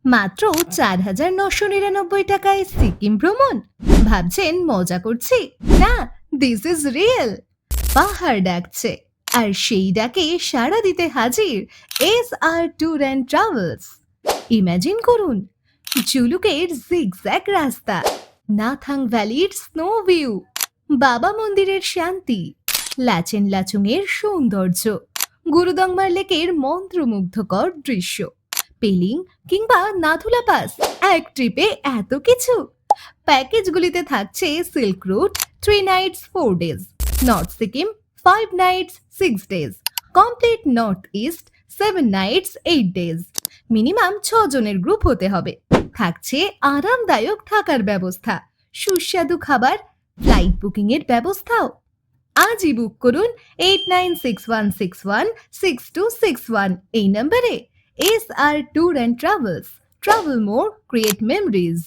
মাত্র ৪,৯৯৯ টাকায় সিকিম ভ্রমণ ভাবছেন মজা করছি? না, দিস ইজ রিয়েল। পাহাড় ডাকছে, আর সেই ডাকে সাড়া দিতে হাজির SR tour and travels. Imagine করুন, জুলুকের জিগজ্যাগ রাস্তা, নাথাং ভ্যালির স্নো ভিউ, বাবা মন্দিরের শান্তি, লাচেন লাচুংয়ের সৌন্দর্য, গুরুদংমার লেকের মন্ত্রমুগ্ধকর দৃশ্য, পেলিং কিংবা নাথুলা পাস। এক ট্রিপে এত কিছু। প্যাকেজগুলিতে থাকছে silk route 3 nights 4 days, north Sikkim 5 nights 6 days, complete north east 7 nights 8 days। Minimum 6 জনের গ্রুপ হতে হবে। থাকছে আরামদায়ক থাকার ব্যবস্থা, সুস্বাদু খাবার, ফ্লাইট বুকিং এর ব্যবস্থাও। আজই বুক করুন 8961616261 এই নম্বরে। SR tour and travels, travel more, create memories.